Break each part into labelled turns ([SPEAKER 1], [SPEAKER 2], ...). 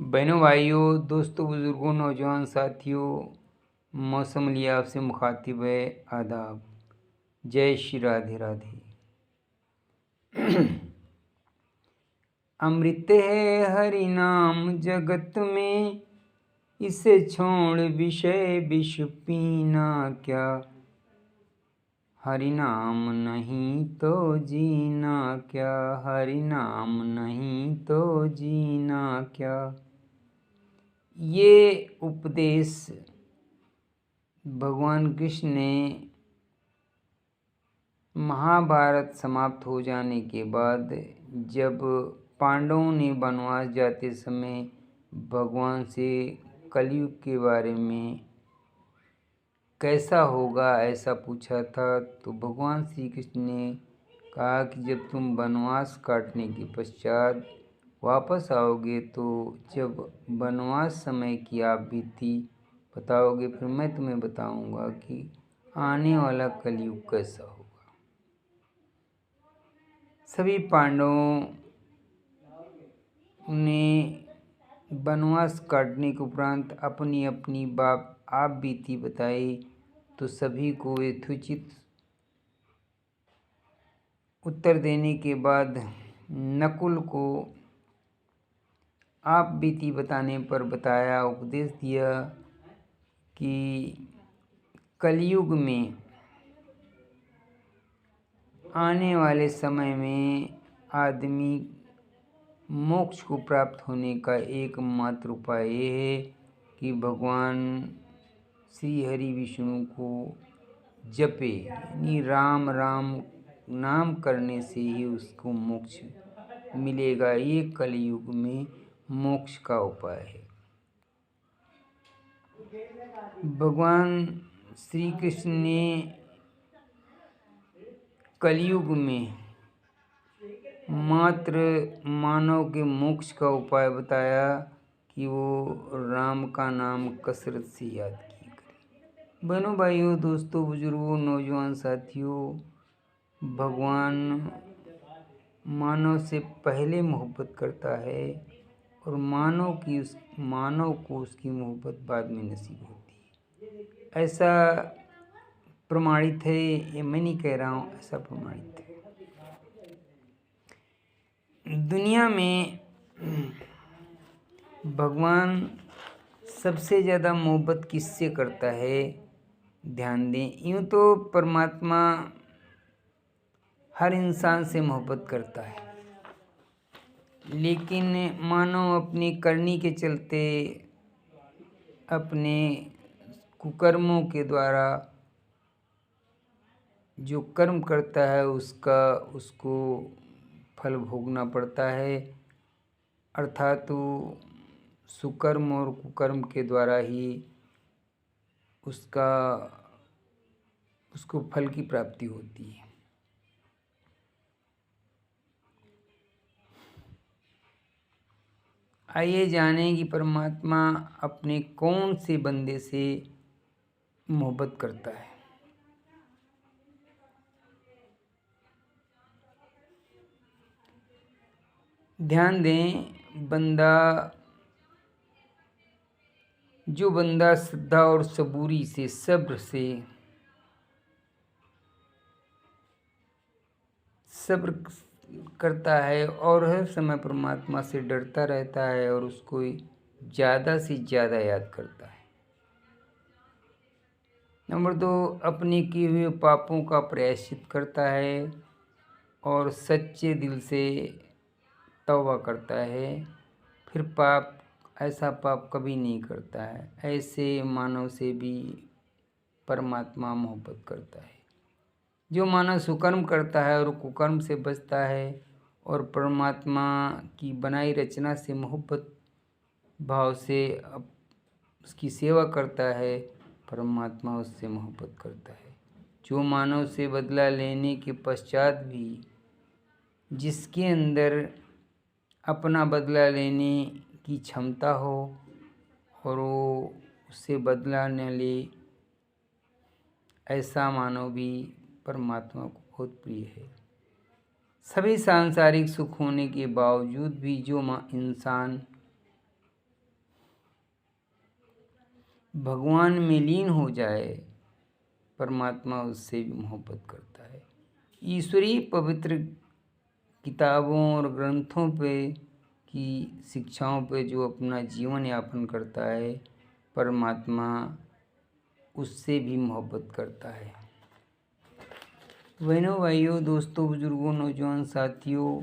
[SPEAKER 1] बहनों भाइयों दोस्तों बुज़ुर्गों नौजवान साथियों मौसम लिया आपसे मुखातिब है आदाब। जय श्री राधे राधे। अमृत है हरि नाम जगत में, इसे छोड़ विषय विष पीना क्या। हरि नाम नहीं तो जीना क्या, हरि नाम नहीं तो जीना क्या। ये उपदेश भगवान कृष्ण ने महाभारत समाप्त हो जाने के बाद जब पांडवों ने वनवास जाते समय भगवान से कलयुग के बारे में कैसा होगा ऐसा पूछा था, तो भगवान श्री कृष्ण ने कहा कि जब तुम वनवास काटने के पश्चात वापस आओगे तो जब वनवास समय की आप बीती बताओगे, फिर मैं तुम्हें बताऊंगा कि आने वाला कलयुग कैसा होगा। सभी पांडवों ने वनवास काटने के उपरांत अपनी अपनी आप बीती बताई, तो सभी को यथोचित उत्तर देने के बाद नकुल को आप बीती बताने पर बताया, उपदेश दिया कि कलयुग में आने वाले समय में आदमी मोक्ष को प्राप्त होने का एकमात्र उपाय ये है कि भगवान श्री हरि विष्णु को जपे, यानी राम राम नाम करने से ही उसको मोक्ष मिलेगा। ये कलयुग में मोक्ष का उपाय है। भगवान श्री कृष्ण ने कलयुग में मात्र मानव के मोक्ष का उपाय बताया कि वो राम का नाम कसरत से याद किया करें। बहनों भाइयों दोस्तों बुजुर्गों नौजवान साथियों, भगवान मानव से पहले मोहब्बत करता है और मानव को उसकी मोहब्बत बाद में नसीब होती है। ऐसा प्रमाणित है, ये मैं नहीं कह रहा हूँ, ऐसा प्रमाणित है। दुनिया में भगवान सबसे ज़्यादा मोहब्बत किससे करता है, ध्यान दें। यूँ तो परमात्मा हर इंसान से मोहब्बत करता है, लेकिन मानव अपनी करनी के चलते अपने कुकर्मों के द्वारा जो कर्म करता है उसको फल भोगना पड़ता है। अर्थात सुकर्म और कुकर्म के द्वारा ही उसको फल की प्राप्ति होती है। आइए जानें कि परमात्मा अपने कौन से बंदे से मोहब्बत करता है। ध्यान दें, जो बंदा श्रद्धा और सबूरी से सब्र करता है और हर समय परमात्मा से डरता रहता है और उसको ज़्यादा से ज़्यादा याद करता है। नंबर 2, अपने किए हुए पापों का प्रायश्चित करता है और सच्चे दिल से तौबा करता है, फिर ऐसा पाप कभी नहीं करता है। ऐसे मानव से भी परमात्मा मोहब्बत करता है। जो मानव सुकर्म करता है और कुकर्म से बचता है और परमात्मा की बनाई रचना से मोहब्बत भाव से उसकी सेवा करता है, परमात्मा उससे मोहब्बत करता है। जो मानव से बदला लेने के पश्चात भी जिसके अंदर अपना बदला लेने की क्षमता हो और वो उससे बदला न ले, ऐसा मानव भी परमात्मा को बहुत प्रिय है। सभी सांसारिक सुख होने के बावजूद भी जो इंसान भगवान में लीन हो जाए, परमात्मा उससे भी मोहब्बत करता है। ईश्वरीय पवित्र किताबों और ग्रंथों पे की शिक्षाओं पे जो अपना जीवन यापन करता है, परमात्मा उससे भी मोहब्बत करता है। बहनों, भाइयों, दोस्तों, बुजुर्गों, नौजवान साथियों,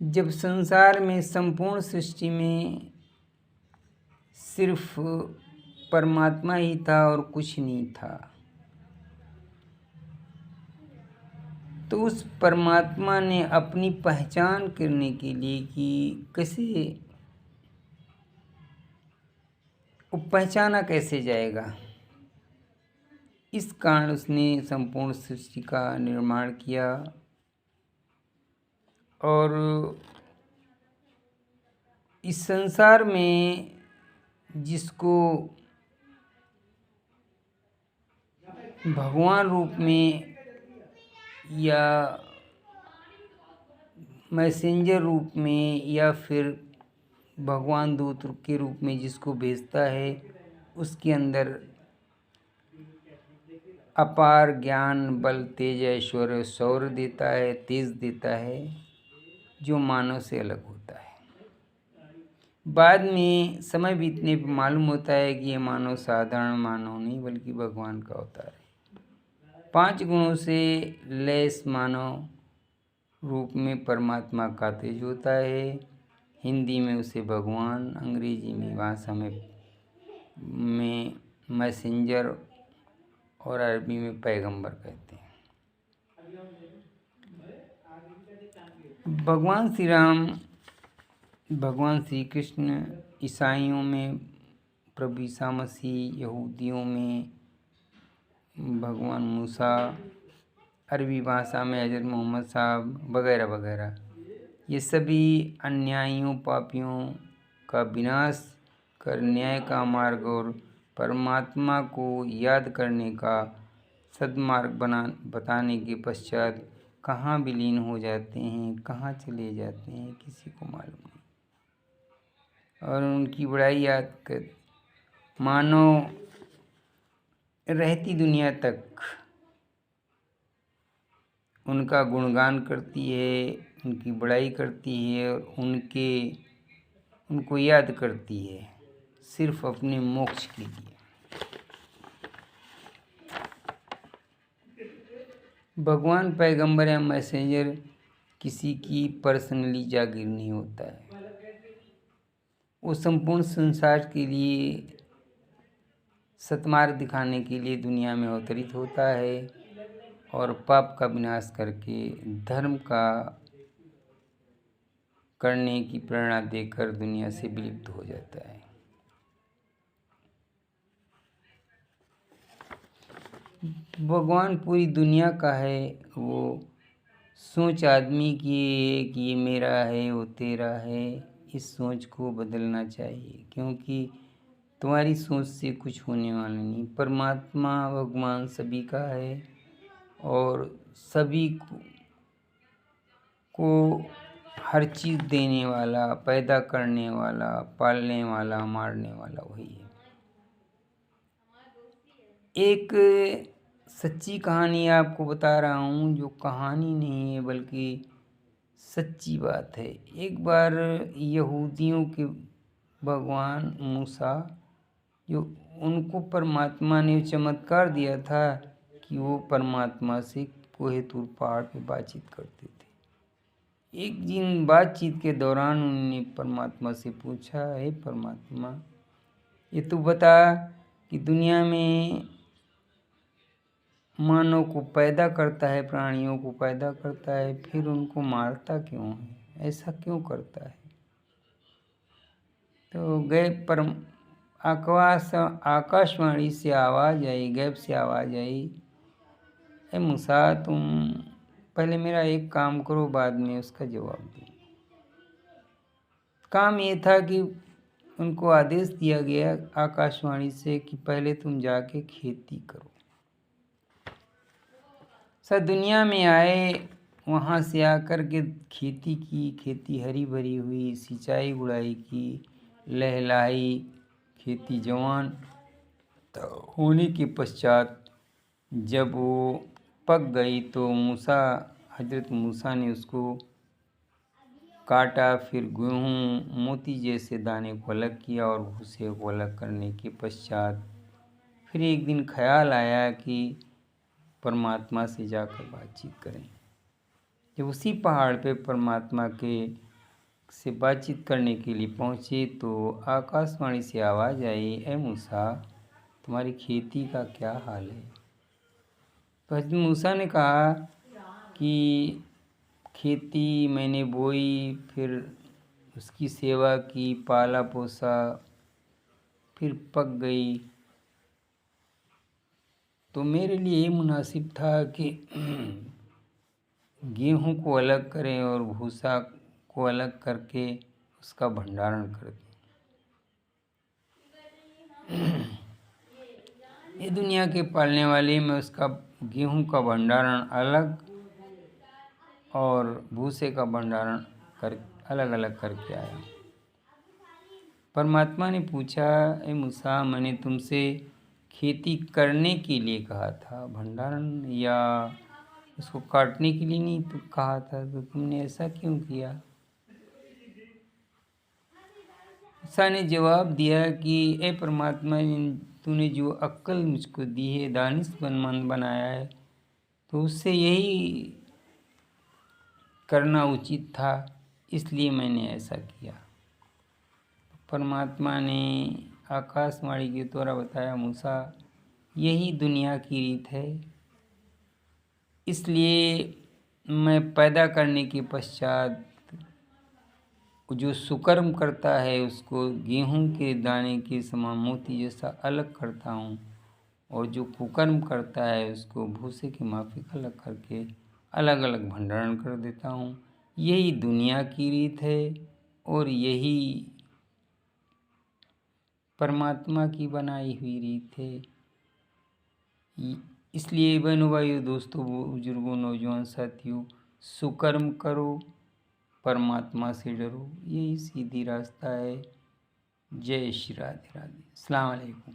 [SPEAKER 1] जब संसार में संपूर्ण सृष्टि में सिर्फ परमात्मा ही था और कुछ नहीं था, तो उस परमात्मा ने अपनी पहचान करने के लिए कि कैसे वो पहचाना कैसे जाएगा, इस कारण उसने संपूर्ण सृष्टि का निर्माण किया। और इस संसार में जिसको भगवान रूप में या मैसेंजर रूप में या फिर भगवान दूत के रूप में जिसको भेजता है, उसके अंदर अपार ज्ञान, बल, तेज, ऐश्वर्य, शौर्य देता है, तेज देता है, जो मानव से अलग होता है। बाद में समय बीतने पर मालूम होता है कि ये मानव साधारण मानव नहीं बल्कि भगवान का अवतार है। 5 गुणों से लैस मानव रूप में परमात्मा का तेज होता है। हिंदी में उसे भगवान, अंग्रेजी में भाषा में मैसेंजर और अरबी में पैगंबर कहते हैं। भगवान श्री राम, भगवान श्री कृष्ण, ईसाइयों में प्रभु ईसा मसीह, यहूदियों में भगवान मूसा, अरबी भाषा में हज़रत मोहम्मद साहब वगैरह वगैरह, ये सभी अन्यायियों, पापियों का विनाश कर न्याय का मार्ग और परमात्मा को याद करने का सद्मार्ग बताने के पश्चात कहाँ विलीन हो जाते हैं, कहाँ चले जाते हैं, किसी को मालूम नहीं। और उनकी बड़ाई याद कर मानव रहती दुनिया तक उनका गुणगान करती है, उनकी बड़ाई करती है और उनको याद करती है, सिर्फ अपने मोक्ष के लिए। भगवान, पैगंबर या मैसेंजर किसी की पर्सनली जागीर नहीं होता है। वो संपूर्ण संसार के लिए सत्मार्ग दिखाने के लिए दुनिया में अवतरित होता है और पाप का विनाश करके धर्म का करने की प्रेरणा देकर दुनिया से विलुप्त हो जाता है। भगवान पूरी दुनिया का है। वो सोच आदमी की है कि ये मेरा है, वो तेरा है, इस सोच को बदलना चाहिए, क्योंकि तुम्हारी सोच से कुछ होने वाला नहीं। परमात्मा, भगवान सभी का है और सभी को हर चीज़ देने वाला, पैदा करने वाला, पालने वाला, मारने वाला वही है। एक सच्ची कहानी आपको बता रहा हूँ, जो कहानी नहीं है बल्कि सच्ची बात है। एक बार यहूदियों के भगवान मूसा, जो उनको परमात्मा ने चमत्कार दिया था कि वो परमात्मा से कोहे तूर पहाड़ पे बातचीत करते थे। एक दिन बातचीत के दौरान उन्होंने परमात्मा से पूछा, हे परमात्मा, ये तू बता कि दुनिया में मानव को पैदा करता है, प्राणियों को पैदा करता है, फिर उनको मारता क्यों है, ऐसा क्यों करता है? तो गए आकाशवाणी से आवाज़ आई, गैब से आवाज़ आई, ए मूसा, तुम पहले मेरा एक काम करो, बाद में उसका जवाब दो। काम ये था कि उनको आदेश दिया गया आकाशवाणी से कि पहले तुम जाके खेती करो। सब दुनिया में आए, वहाँ से आकर के खेती की, खेती हरी भरी हुई, सिंचाई गुड़ाई की, लहलाई, खेती जवान होने के पश्चात जब वो पक गई तो हजरत मूसा ने उसको काटा। फिर गेहूँ मोती जैसे दाने को अलग किया और भूसे को अलग करने के पश्चात फिर एक दिन ख्याल आया कि परमात्मा से जाकर बातचीत करें। जब उसी पहाड़ पे परमात्मा के से बातचीत करने के लिए पहुँचे तो आकाशवाणी से आवाज़ आई, ए मूसा, तुम्हारी खेती का क्या हाल है? तो हजरत मूसा ने कहा कि खेती मैंने बोई, फिर उसकी सेवा की, पाला पोसा, फिर पक गई, तो मेरे लिए ये मुनासिब था कि गेहूं को अलग करें और भूसा को अलग करके उसका भंडारण कर दें। ये दुनिया के पालने वाले में उसका गेहूं का भंडारण अलग और भूसे का भंडारण कर अलग अलग करके आया। परमात्मा ने पूछा, ए मूसा, मैंने तुमसे खेती करने के लिए कहा था, भंडारण या उसको काटने के लिए नहीं तो कहा था, तो तुमने ऐसा क्यों किया? मूसा ने जवाब दिया कि ए परमात्मा, तूने जो अक्ल मुझको दी है, दानिशमंद बनाया है, तो उससे यही करना उचित था, इसलिए मैंने ऐसा किया। परमात्मा ने आकाशवाणी के द्वारा बताया, मूसा, यही दुनिया की रीत है, इसलिए मैं पैदा करने के पश्चात जो सुकर्म करता है उसको गेहूं के दाने के समान मोती जैसा अलग करता हूँ, और जो कुकर्म करता है उसको भूसे की माफिक अलग करके अलग अलग भंडारण कर देता हूँ। यही दुनिया की रीत है और यही परमात्मा की बनाई हुई रीत है। इसलिए बहनों भाइयों, दोस्तों, बुजुर्गों, नौजवान साथियों, सुकर्म करो, परमात्मा से डरो, यही सीधी रास्ता है। जय श्री राधे राधे। अस्सलाम वालेकुम।